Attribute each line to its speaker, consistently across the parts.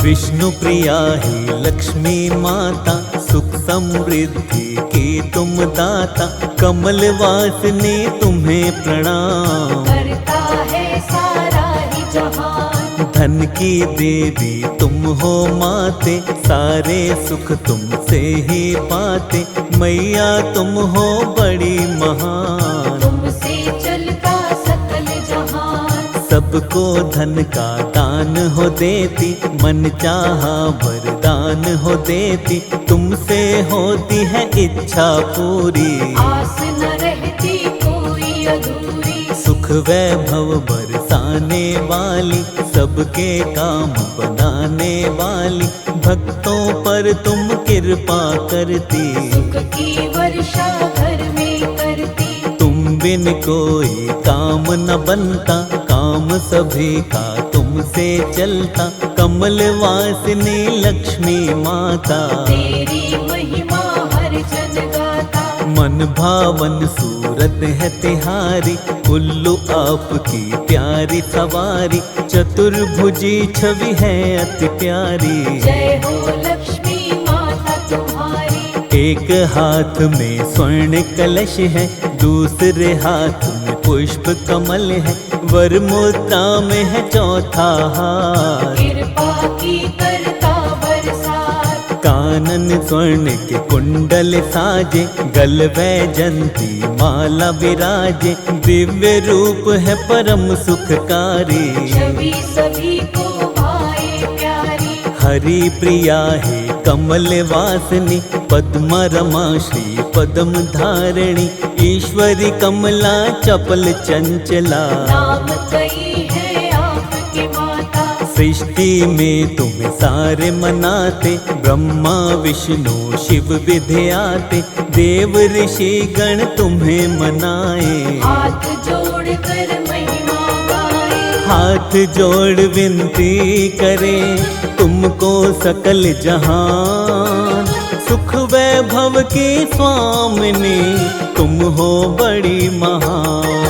Speaker 1: विष्णु प्रिया ही लक्ष्मी माता, सुख समृद्धि की तुम दाता, कमल वासिनी तुम्हें प्रणाम।
Speaker 2: करता है सारा ही जहान,
Speaker 1: धन की देवी तुम हो माते, सारे सुख तुमसे ही पाते, मैया तुम हो बड़ी महान।
Speaker 2: तुमसे चलता सकल जहान,
Speaker 1: सबको धन का दान हो देती, मन चाहा वरदान हो देती, तुमसे होती है इच्छा पूरी।
Speaker 2: आस न रहती कोई अधूरी,
Speaker 1: सुख वैभव बरसाने वाली, सबके काम बनाने वाली, भक्तों पर तुम कृपा करती।
Speaker 2: सुख की वर्षा घर में करती,
Speaker 1: तुम बिन कोई काम न बनता, काम सभी का तुमसे चलता, कमल वासिनी लक्ष्मी माता।
Speaker 2: तेरी महिमा हर जन गाता,
Speaker 1: मन भावन सूरत है तिहारी, उल्लू आपकी प्यारी सवारी, चतुर्भुजी छवि है अति प्यारी।
Speaker 2: जय हो लक्ष्मी माता तुम्हारी।
Speaker 1: एक हाथ में स्वर्ण कलश है, दूसरे हाथ में पुष्प कमल है, वर मुद्रा में है चौथा हाथ।
Speaker 2: कृपा की करता बरसात,
Speaker 1: कानन स्वर्ण के कुंडल साजे, गल वैजंती माला विराजे, दिव्य रूप है परम सुखकारी।
Speaker 2: छवि सभी को भाए प्यारी,
Speaker 1: हरि प्रिया है कमल वासिनी, पद्मा रमा श्री पद्म धारिणी, ईश्वरी कमला चपल चंचला।
Speaker 2: नाम कई है आपके माता,
Speaker 1: सृष्टि में तुम्हें सारे मनाते, ब्रह्मा विष्णु शिव विद्याते, देव ऋषि गण तुम्हें मनाए।
Speaker 2: हाथ जोड़ कर महिमा गाए,
Speaker 1: हाथ जोड़ विनती करे, तुमको सकल जहान। सुख वैभव की स्वामिनी, तुम हो बड़ी महान।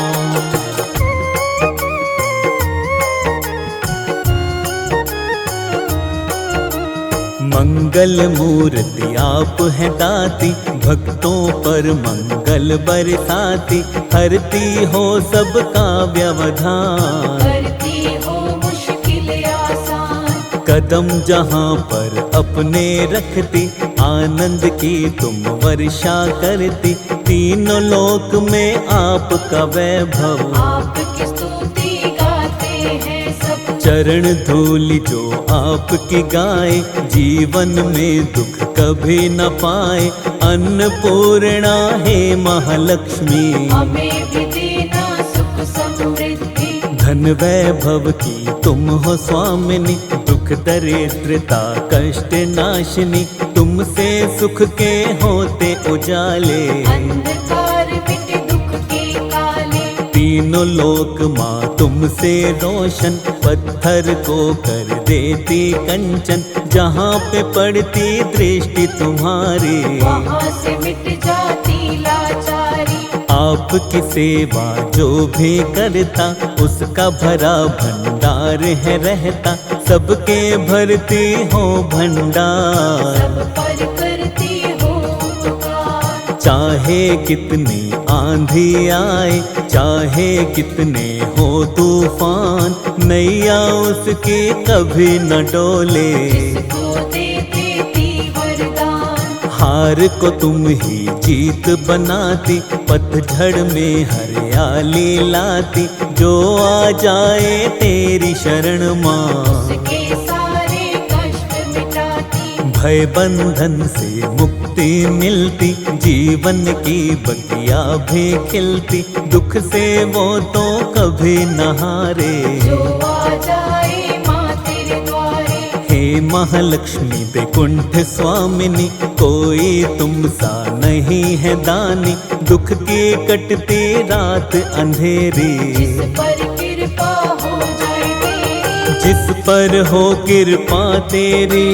Speaker 1: मंगल मूर्ति आप है दाती, भक्तों पर मंगल बरसाती, हरती हो सबका व्यवधान।
Speaker 2: करती हो मुश्किल आसान,
Speaker 1: कदम जहाँ पर अपने रखती, आनंद की तुम वर्षा करती, तीनों लोक में आपका वैभव।
Speaker 2: आपकी स्तुति गाते हैं सब,
Speaker 1: चरण धूलि जो आपकी गाए, जीवन में दुख कभी न पाए, अन्नपूर्णा है महालक्ष्मी।
Speaker 2: हमें भी देना सुख समृद्धि,
Speaker 1: धन वैभव की तुम हो स्वामिनी, दुख दरिद्रता कष्ट नाशिनी, तुमसे सुख के होते उजाले।
Speaker 2: अंधकार मिटे दुख के काले,
Speaker 1: तीनों लोक माँ तुमसे रोशन, पत्थर को कर देती कंचन, जहाँ पे पड़ती दृष्टि तुम्हारी।
Speaker 2: वहाँ से मिट जाती लाचारी,
Speaker 1: आपकी सेवा जो भी करता, उसका भरा भंडार है रहता, सबके भरती हो भंडार।
Speaker 2: सब पर करती हो उपकार,
Speaker 1: चाहे कितनी आंधी आए, चाहे कितने हो तूफान, नैया उसकी कभी न डोले।
Speaker 2: जिसको दे देती वरदान,
Speaker 1: हार को तुम ही जीत बनाती, पतझड़ में हरियाली लाती, जो आ जाए तेरी शरण माँ।
Speaker 2: उसके सारे कष्ट मिटाती,
Speaker 1: भय बंधन से मुक्ति मिलती, जीवन की बगिया भी खिलती, दुख से वो तो कभी न हारे।
Speaker 2: जो आ जाए माँ तेरे द्वारे,
Speaker 1: हे महालक्ष्मी वैकुंठ स्वामिनी, कोई तुम सा नहीं है दानी, दुख की कटती रात अंधेरी।
Speaker 2: जिस पर कृपा हो जाए तेरी,
Speaker 1: जिस पर हो कृपा तेरी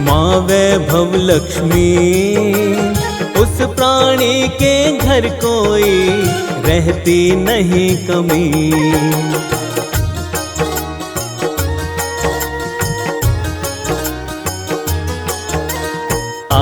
Speaker 1: माँ वैभव लक्ष्मी, उस प्राणी के घर कोई रहती नहीं कमी।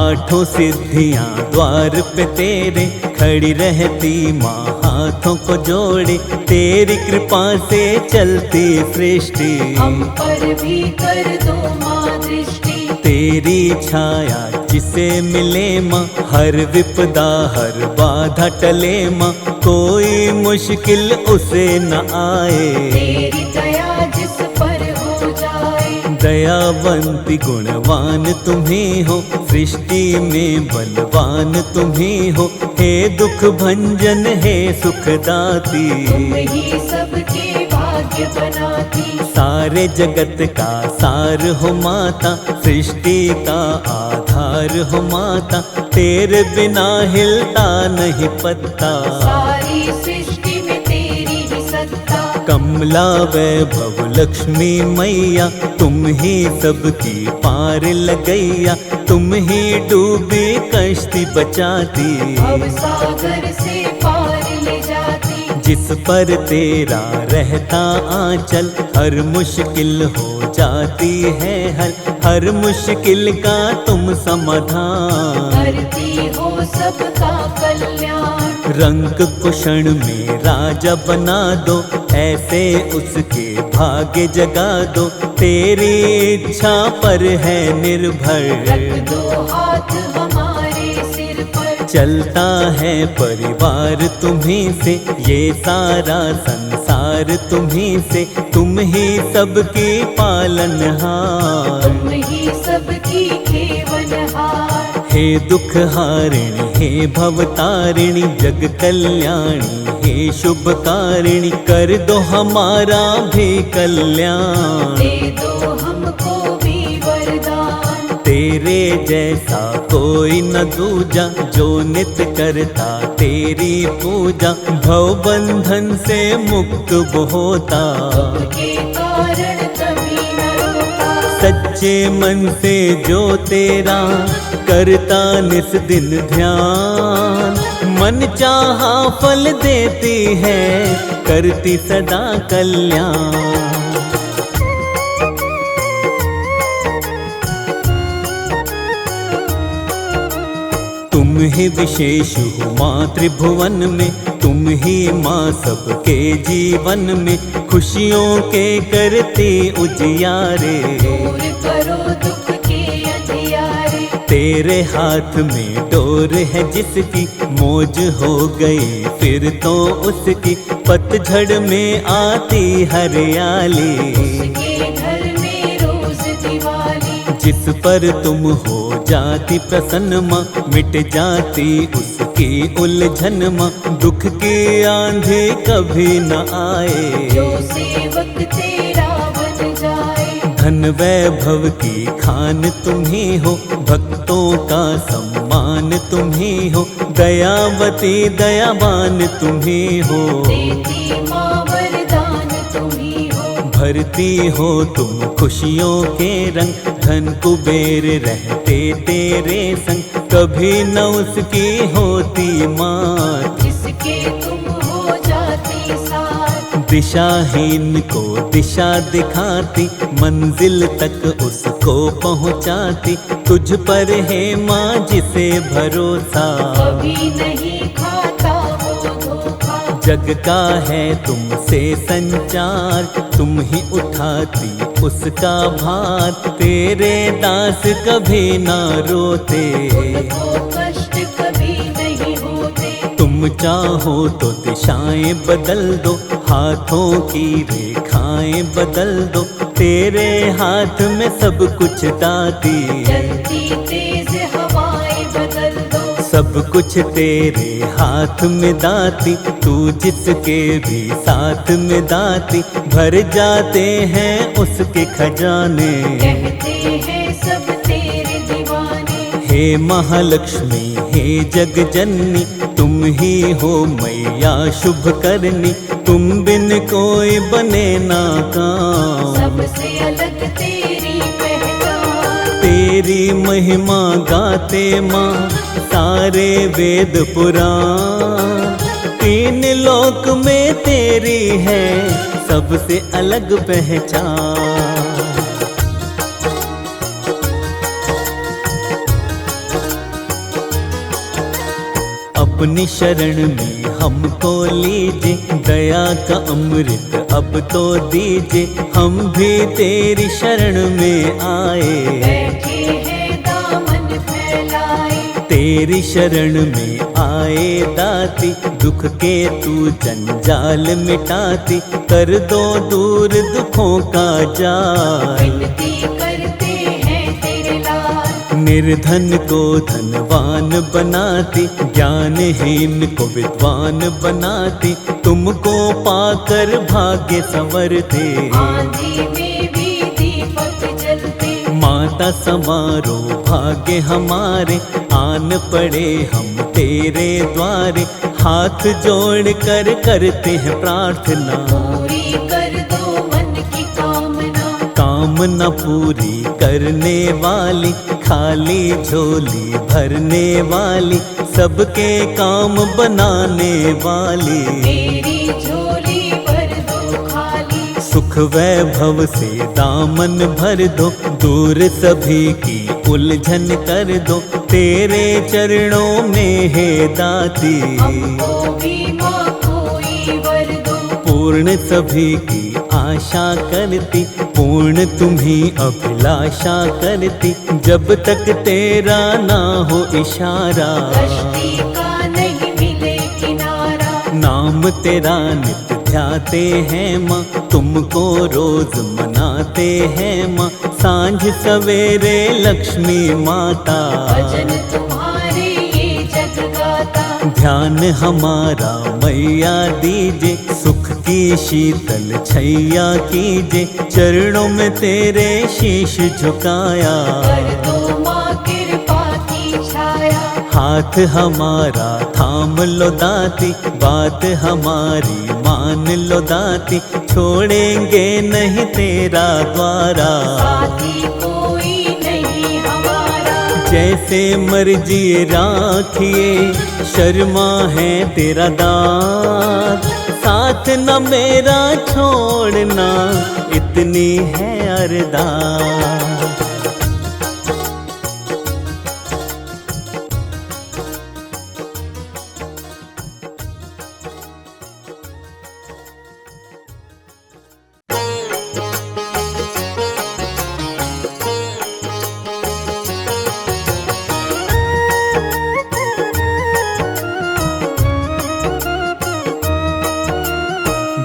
Speaker 1: आठों सिद्धियां द्वार पे तेरे खड़ी रहती माँ हाथों को जोड़े, तेरी कृपा से चलती सृष्टि।
Speaker 2: हम पर भी कर दो माँ दृष्टि।
Speaker 1: तेरी छाया जिसे मिले माँ, हर विपदा हर बाधा टले माँ, कोई मुश्किल उसे न आए।
Speaker 2: तेरी दया जिस पर हो जाए।
Speaker 1: दयावंती गुणवान तुम्ही हो, सृष्टि में बलवान तुम्ही हो, हे दुख भंजन हे सुखदाती।
Speaker 2: तुम ही सबके भाग्य बनाती।
Speaker 1: सारे जगत का सार हो माता, सृष्टि का आधार हो माता, तेरे बिना हिलता नहीं पत्ता।
Speaker 2: सारी सृष्टि में तेरी ही सत्ता।
Speaker 1: कमला वैभव लक्ष्मी मैया, तुम ही सबकी पार लगैया, तुम ही डूबी कश्ती बचाती।
Speaker 2: भव सागर से पार ले जाती।
Speaker 1: जिस पर तेरा रहता आंचल, हर मुश्किल हो जाती है हल, हर मुश्किल का तुम समाधान।
Speaker 2: करती हो सबका कल्याण।
Speaker 1: रंग को क्षण में राजा बना दो, ऐसे उसके भाग्य जगा दो, तेरी इच्छा पर है निर्भर।
Speaker 2: रख दो हाथ हमारे सिर पर।
Speaker 1: चलता है परिवार तुम्ही से, ये सारा संसार तुम्ही से, तुम ही सबकी पालनहार।
Speaker 2: तुम ही सबकी खेवनहार।
Speaker 1: हे दुख हारिणी हे भवतारिणी, जग कल्याणी हे शुभकारिणी, कर दो हमारा भी कल्याण।
Speaker 2: दे दो हमको भी वरदान।
Speaker 1: तेरे जैसा कोई न दूजा, जो नित्य करता तेरी पूजा, भव बंधन से मुक्त वो होता।
Speaker 2: के कारण कभी न रोता।
Speaker 1: सच्चे मन से जो तेरा करता निस दिन ध्यान, मन चाहा फल देती है, करती सदा कल्याण। तुम ही विशेष हो माँ त्रिभुवन में, तुम ही माँ सबके जीवन में, खुशियों के करती उजियारे।
Speaker 2: दूर करो दुख के अंधियारे।
Speaker 1: तेरे हाथ में डोर है जिसकी, मौज हो गई फिर तो उसकी, पतझड़ में आती हरियाली।
Speaker 2: उसके घर में रोज दिवाली।
Speaker 1: जिस पर तुम हो जाती प्रसन्न माँ, मिट जाती उसकी उलझन माँ, दुख की आंधी कभी न आए।
Speaker 2: जो सेवक तेरा बन जाए।
Speaker 1: धन वैभव की खान तुम ही हो, भक्तों का सम्मान तुम ही हो, दयावती दयावान तुम ही हो।
Speaker 2: देती माँ वरदान तुम ही हो।
Speaker 1: भरती हो तुम खुशियों के रंग, धन कुबेर रहते तेरे संग, कभी न उसकी होती मात।
Speaker 2: जिसके तुम हो जाती साथ।
Speaker 1: दिशाहीन को दिशा दिखाती, मंजिल तक उसको पहुंचाती, तुझ पर है माँ जिसे भरोसा।
Speaker 2: कभी नहीं खाता वो धोखा।
Speaker 1: जग का है तुमसे संचार, तुम ही उठाती उसका भार, तेरे दास कभी ना रोते।
Speaker 2: उनको कष्ट कभी नहीं होते।
Speaker 1: तुम चाहो तो दिशाएं बदल दो, हाथों की रेखाएं बदल दो, तेरे हाथ में सब कुछ दाती।
Speaker 2: चलती तेज हवाएं बदल दो।
Speaker 1: सब कुछ तेरे हाथ में दाती, तू जिसके भी साथ में दाती, भर जाते हैं उसके खजाने।
Speaker 2: कहते हैं सब तेरे दीवाने।
Speaker 1: हे महालक्ष्मी हे जग जननी, तुम ही हो मैया शुभ करनी, तुम बिन कोई बने ना काम।
Speaker 2: सबसे अलग तेरी पहचान।
Speaker 1: तेरी महिमा गाते माँ सारे वेद पुराण, तीन लोक में तेरी है सबसे अलग पहचान। अपनी शरण में हमको लीजिए, दया का अमृत अब तो दीजिए, हम भी तेरी शरण में आए।
Speaker 2: बैठे हैं दामन फैलाए,
Speaker 1: तेरी शरण में आए दाती, दुख के तू जंजाल मिटाती, कर दो दूर दुखों का जाल।
Speaker 2: विनती करते हैं तेरे लाल,
Speaker 1: निर्धन को धनवान बनाती, ज्ञानहीन को विद्वान बनाती, तुमको पाकर भाग्य संवरते।
Speaker 2: आंधी में भी दीपक जलते,
Speaker 1: माता समारो भाग्य हमारे, आन पड़े हम तेरे द्वारे, हाथ जोड़ कर करते हैं प्रार्थना।
Speaker 2: पूरी कर दो मन की कामना,
Speaker 1: कामना पूरी करने वाली, खाली झोली भरने वाली, सबके काम बनाने वाली।
Speaker 2: मेरी झोली भर दो खाली,
Speaker 1: सुख वैभव से दामन भर दो, दूर सभी की उलझन कर दो, तेरे चरणों में है दाती।
Speaker 2: हमको भी माँ कोई वर दो,
Speaker 1: पूर्ण सभी की आशा करती, पूर्ण तुम्ही अभिलाषा करती, जब तक तेरा ना हो इशारा।
Speaker 2: कश्ती का नहीं मिले किनारा,
Speaker 1: नाम तेरा नित्य ध्याते हैं माँ, तुमको रोज मनाते हैं माँ, सांझ सवेरे लक्ष्मी माता।
Speaker 2: भजन तुम्हारे ये जग गाता,
Speaker 1: ध्यान हमारा मैया दीजे, सुख की शीतल छैया कीजे, चरणों में तेरे शीश झुकाया।
Speaker 2: कर दो माँ कृपा की छाया,
Speaker 1: हाथ हमारा थाम लो दाती, बात हमारी मान लो दाती, छोड़ेंगे नहीं तेरा द्वारा।
Speaker 2: साथी कोई नहीं हमारा,
Speaker 1: जैसे मर्जी राखिए, शर्मा है तेरा दात, साथ न मेरा छोड़ना, इतनी है अरदास।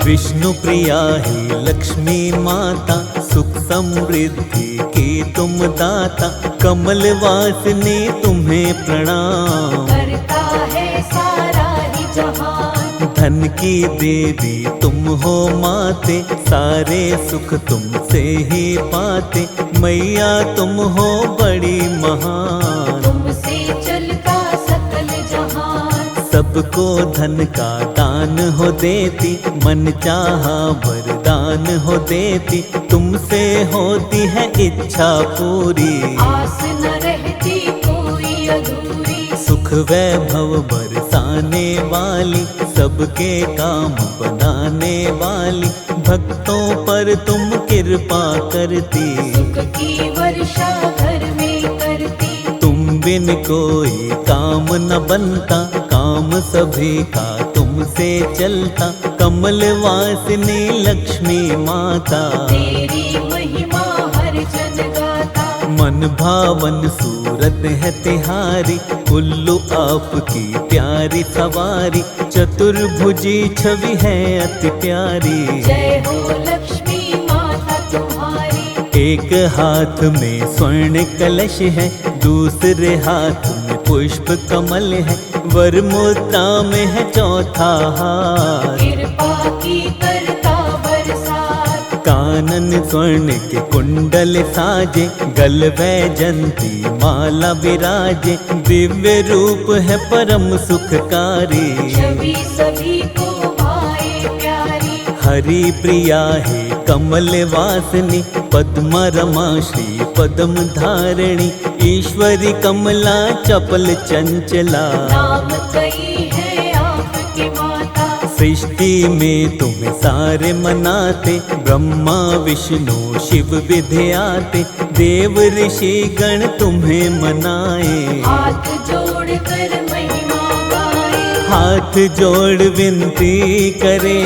Speaker 1: विष्णु प्रिया ही लक्ष्मी माता, सुख समृद्धि की तुम दाता, कमल वासनी तुम्हें प्रणाम।
Speaker 2: करता है सारा ही जहान,
Speaker 1: धन की देवी तुम हो माते, सारे सुख तुमसे ही पाते, मैया तुम हो बड़ी महान।
Speaker 2: तुमसे चलता सकल जहान,
Speaker 1: सबको धन का दान हो देती, मन चाहा वरदान हो देती, तुमसे होती है इच्छा पूरी।
Speaker 2: आस न रहती कोई अधूरी,
Speaker 1: सुख वैभव बरसाने वाली, सबके काम बनाने वाली, भक्तों पर तुम कृपा करती।
Speaker 2: सुख की वर्षा घर में करती,
Speaker 1: तुम बिन कोई काम न बनता, काम सभी का तुमसे चलता, कमल वासिनी लक्ष्मी माता।
Speaker 2: तेरी महिमा हर जन गाता,
Speaker 1: मन भावन सूरत है तिहारी, उल्लू आपकी प्यारी सवारी, चतुर्भुजी छवि है अति प्यारी।
Speaker 2: जय हो लक्ष्मी माता तुम्हारी,
Speaker 1: एक हाथ में स्वर्ण कलश है, दूसरे हाथ में पुष्प कमल है, वर मुद्रा में है चौथा हाथ।
Speaker 2: कृपा की करता बरसात,
Speaker 1: कानन स्वर्ण के कुंडल साजे, गल वैजंती माला विराजे, दिव्य रूप है परम सुखकारी।
Speaker 2: छवि सभी को भाए प्यारी,
Speaker 1: हरि प्रिया है कमल वासनी, पद्मा रमा श्री पद्म धारिणी, ईश्वरी कमला चपल चंचला।
Speaker 2: नाम कई है आपके माता,
Speaker 1: सृष्टि में तुम्हें सारे मनाते, ब्रह्मा विष्णु शिव विधियाते, देव ऋषि गण तुम्हें मनाए।
Speaker 2: हाथ जोड़ कर महिमा गाए,
Speaker 1: हाथ जोड़ विनती करे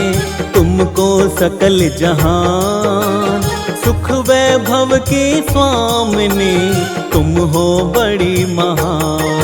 Speaker 1: तुमको सकल जहान। सुख वैभव की स्वामिनी तुम हो बड़ी महान।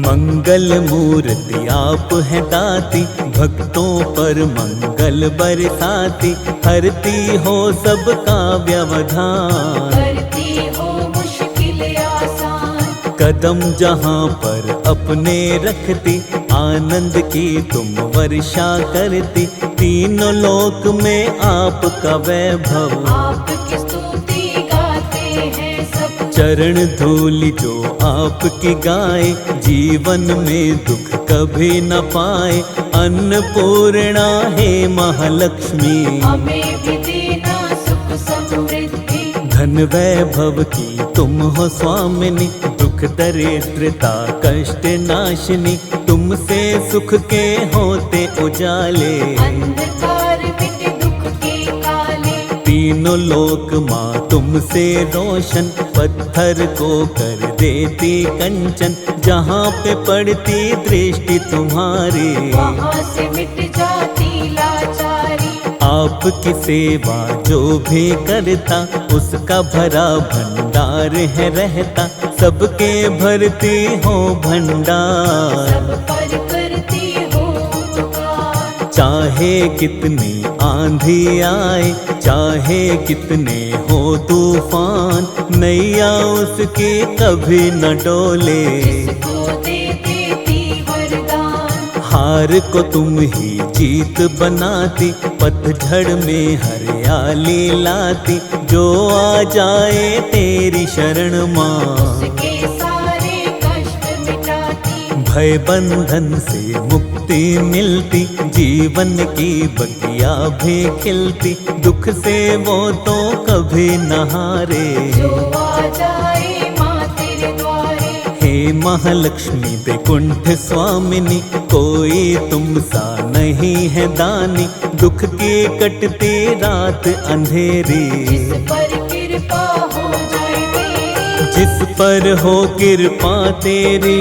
Speaker 1: मंगल मूर्ति आप हैं दाती, भक्तों पर मंगल बरसाती। हरती हो सबका व्यवधान,
Speaker 2: करती हो मुश्किल आसान।
Speaker 1: कदम जहाँ पर अपने रखती, आनंद की तुम वर्षा करती। तीनों लोक में आपका वैभव,
Speaker 2: आपकी स्तुति गाते हैं सब।
Speaker 1: चरण धूलि जो आपकी गाए, जीवन में दुख कभी न पाए। अन्नपूर्णा है महालक्ष्मी,
Speaker 2: हमें भी देना सुख समृद्धि।
Speaker 1: धन वैभव की तुम हो स्वामिनी, दुख दरिद्रता कष्ट नाशिनी। तुमसे सुख के होते उजाले,
Speaker 2: अंधकार मिटे दुख के काले।
Speaker 1: तीनों लोक माँ तुमसे रोशन, पत्थर को कर देती कंचन। जहाँ पे पड़ती दृष्टि तुम्हारी,
Speaker 2: वहाँ से मिट जाती लाचारी।
Speaker 1: आपकी सेवा जो भी करता, उसका भरा भंडार है रहता। सबके भरती हो भंडार,
Speaker 2: सब पर करती हो उपकार।
Speaker 1: चाहे कितनी आंधी आए, चाहे कितने हो तूफान। नैया उसकी कभी न डोले,
Speaker 2: जिसको दे देती वरदान।
Speaker 1: हार को तुम ही जीत बनाती, पतझड़ में हरियाली लाती। जो आ जाए तेरी शरण माँ,
Speaker 2: उसके सारे कष्ट मिटाती।
Speaker 1: भय बंधन से मुक्ति मिलती, जीवन की बगिया भी खिलती। दुख से वो तो कभी न हारे,
Speaker 2: जो आ जाए माँ तेरे द्वारे।
Speaker 1: हे महालक्ष्मी वैकुंठ स्वामिनी, कोई तुम सा नहीं है दानी। दुख की कटती रात अंधेरी,
Speaker 2: जिस पर कृपा हो जाए तेरी।
Speaker 1: जिस पर हो कृपा तेरी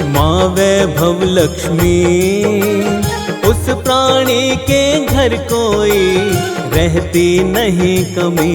Speaker 1: माँ वैभव लक्ष्मी। उस प्राणी के घर कोई रहती नहीं कमी।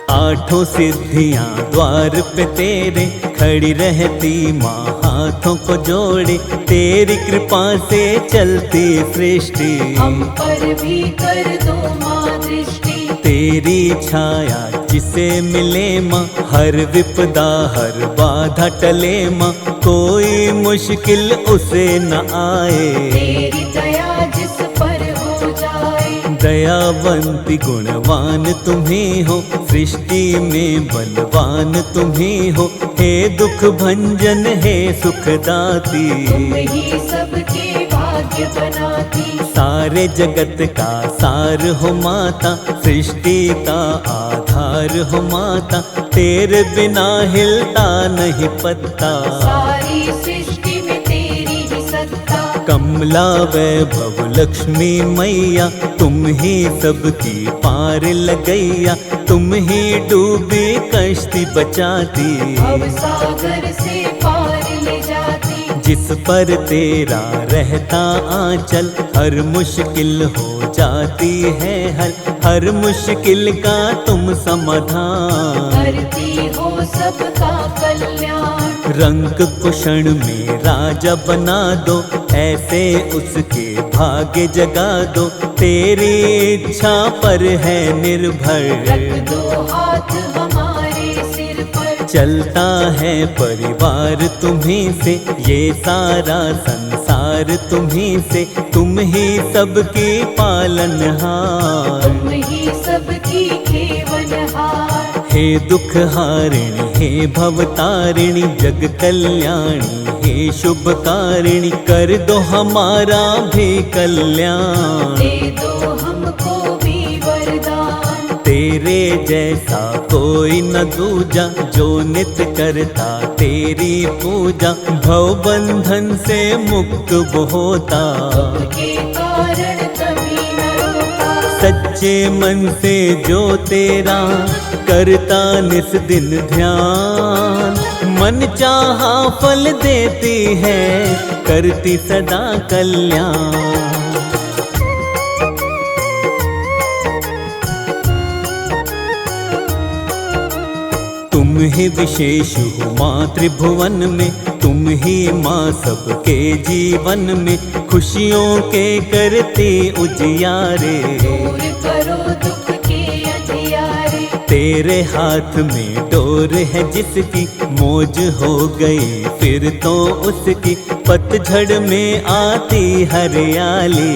Speaker 1: आठों सिद्धियां द्वार पे तेरे, खड़ी रहती माँ हाथों को जोड़े। तेरी कृपा से चलती सृष्टि,
Speaker 2: हम पर भी कर दो माँ दृष्टि।
Speaker 1: तेरी छाया जिसे मिले माँ, हर विपदा हर बाधा टले माँ। कोई मुश्किल उसे न आए,
Speaker 2: तेरी दया जिस पर हो जाए।
Speaker 1: दयावंती गुणवान तुम्ही हो, सृष्टि में बलवान तुम्ही हो। हे दुख भंजन हे सुखदाती,
Speaker 2: तुम ही सबके भाग्य बनाती।
Speaker 1: सारे जगत का सार हो माता, सृष्टि का आधार हो माता। तेरे बिना हिलता नहीं पत्ता,
Speaker 2: सारी सृष्टि में तेरी ही सत्ता।
Speaker 1: कमला वैभव लक्ष्मी मैया, तुम ही सबकी पार लगैया। तुम ही डूबी कश्ती बचाती,
Speaker 2: भव सागर से पार ले जाती।
Speaker 1: जिस पर तेरा रहता आंचल, हर मुश्किल हो जाती है हर मुश्किल का तुम समाधान।
Speaker 2: करती हो सबका कल्याण।
Speaker 1: रंग को क्षण में राजा बना दो, ऐसे उसके भाग्य जगा दो। तेरी इच्छा पर है निर्भर,
Speaker 2: रख दो हाथ हमारे सिर पर।
Speaker 1: चलता है परिवार तुम्हीं से, ये सारा संसार तुम्हीं से। तुम ही सबकी पालनहार,
Speaker 2: तुम ही सबकी खेवनहार।
Speaker 1: हे दुख हारिणी हे भवतारिणी, जग कल्याणी हे शुभकारिणी। कर दो हमारा भी कल्याण,
Speaker 2: दे दो हमको भी वरदान।
Speaker 1: तेरे जैसा कोई न दूजा, जो नित करता तेरी पूजा, भव बंधन से मुक्त वो होता।
Speaker 2: के कारण कभी न रोका,
Speaker 1: सच्चे मन से जो तेरा करता निस दिन ध्यान, मन चाहा फल देती है, करती सदा कल्याण। तुम ही विशेष हो माँ त्रिभुवन में, तुम ही माँ सबके जीवन में, खुशियों के करते उजियारे।
Speaker 2: दूर करो दुख के अंधियारे,
Speaker 1: तेरे हाथ में डोर है जिसकी, मौज हो गई फिर तो उसकी, पतझड़ में आती हरियाली।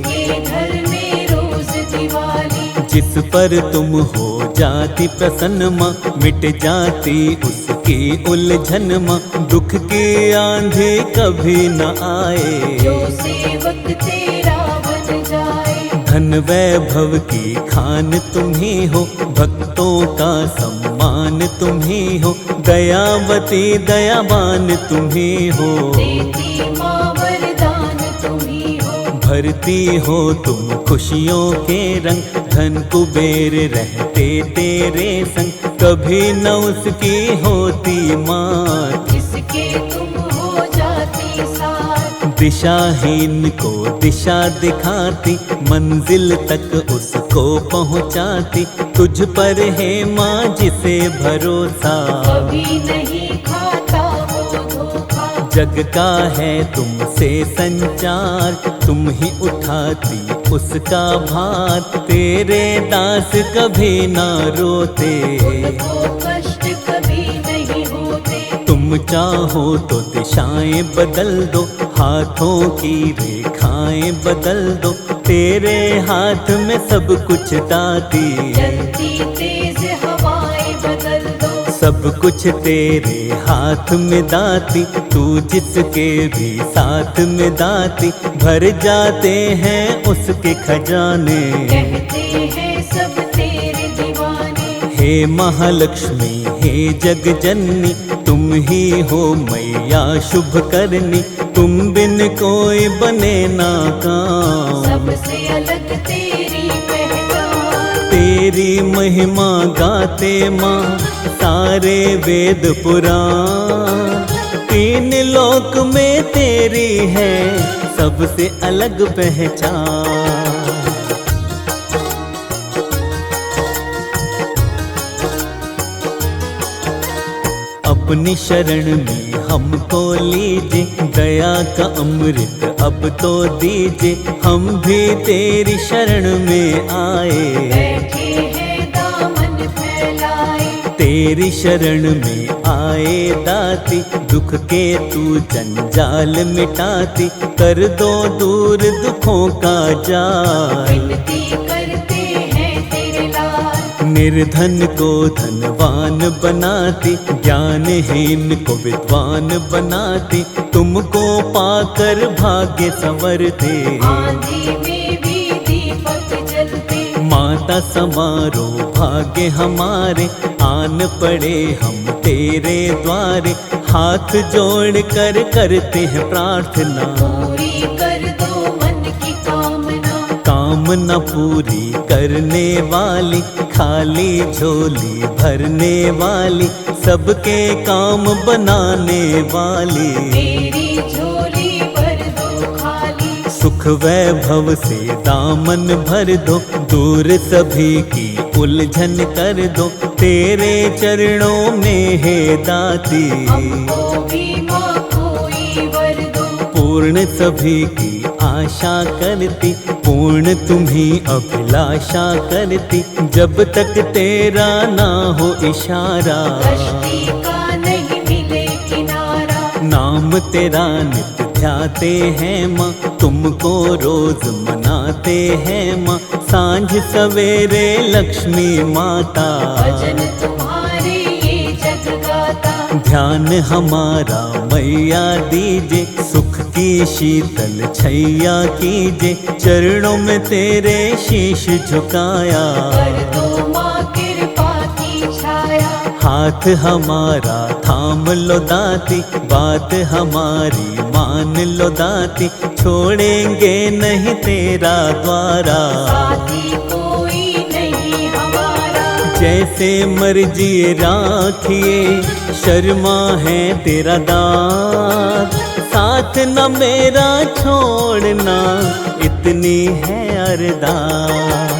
Speaker 2: के घर में रोज दिवाली,
Speaker 1: जिस पर तुम हो जाती प्रसन्न माँ, मिट जाती उसकी उलझन माँ, दुख की आंधी कभी न आए।
Speaker 2: जो सेवक तेरा बन जाए,
Speaker 1: धन वैभव की खान तुम ही हो, भक्तों का सम्मान तुम ही हो, दयावती दयावान तुम ही हो।
Speaker 2: देती माँ वरदान तुम ही हो,
Speaker 1: भरती हो तुम खुशियों के रंग, धन कुबेर रहते तेरे संग, कभी न उसकी होती मात।
Speaker 2: जिसके तुम हो जाती साथ,
Speaker 1: दिशाहीन को दिशा दिखाती, मंजिल तक उसको पहुंचाती, तुझ पर है माँ जिसे भरोसा।
Speaker 2: कभी नहीं खाता वो धोखा,
Speaker 1: जग का है तुमसे संचार, तुम ही उठाती उसका भार, तेरे दास कभी ना रोते।
Speaker 2: उनको कष्ट कभी नहीं होते,
Speaker 1: तुम चाहो तो दिशाएं बदल दो, हाथों की रेखाएं बदल दो, तेरे हाथ में सब कुछ दाती।
Speaker 2: चलती तेज हवाएं बदल दो,
Speaker 1: सब कुछ तेरे हाथ में दाती, तू जिसके भी साथ में दाती, भर जाते हैं उसके खजाने।
Speaker 2: कहते हैं सब तेरे दीवाने,
Speaker 1: हे महालक्ष्मी हे जग जननी, तुम ही हो मैया शुभ करनी, तुम बिन कोई बने ना काम।
Speaker 2: सबसे अलग तेरी पहचान,
Speaker 1: तेरी महिमा गाते माँ सारे वेद पुराण, तीन लोक में तेरी है सबसे अलग पहचान। अपनी शरण में हमको लीजिए, दया का अमृत अब तो दीजिए, हम भी तेरी शरण में आए।
Speaker 2: बैठे हैं दामन फैलाए,
Speaker 1: तेरी शरण में आए दाती, दुख के तू जंजाल मिटाती, कर दो दूर दुखों का जाल।
Speaker 2: विनती करते हैं तेरे लाल,
Speaker 1: निर्धन को धनवान बनाती, ज्ञानहीन को विद्वान बनाती, तुमको पाकर भाग्य संवरते।
Speaker 2: आंधी में भी दीपक जलते,
Speaker 1: माता समारो भाग्य हमारे, आन पड़े हम तेरे द्वारे, हाथ जोड़ कर करते हैं प्रार्थना।
Speaker 2: पूरी कर दो मन की कामना,
Speaker 1: कामना पूरी करने वाली, खाली झोली भरने वाली, सबके काम बनाने वाली।
Speaker 2: मेरी झोली भर दो खाली,
Speaker 1: सुख वैभव से दामन भर दो, दूर सभी की उलझन कर दो, तेरे चरणों में है दाती।
Speaker 2: हमको भी माँ कोई वर दो,
Speaker 1: पूर्ण सभी की आशा करती, पूर्ण तुम्ही अभिलाषा करती, जब तक तेरा ना हो इशारा।
Speaker 2: कश्ती का नहीं मिले किनारा,
Speaker 1: नाम तेरा नित्य ध्याते हैं माँ, तुमको रोज मनाते हैं माँ, सांझ सवेरे लक्ष्मी माता।
Speaker 2: भजन तुम्हारे ये जग गाता,
Speaker 1: ध्यान हमारा मैया दीजे, सुख की शीतल छैया कीजे, चरणों में तेरे शीश झुकाया।
Speaker 2: कर दो माँ के
Speaker 1: हाथ हमारा थाम लो दाती, बात हमारी मान लो दाती, छोड़ेंगे नहीं तेरा द्वारा।
Speaker 2: साथी कोई नहीं हमारा,
Speaker 1: जैसे मर्जी राखिए, शर्मा है तेरा दात, साथ न मेरा छोड़ना, इतनी है अरदास।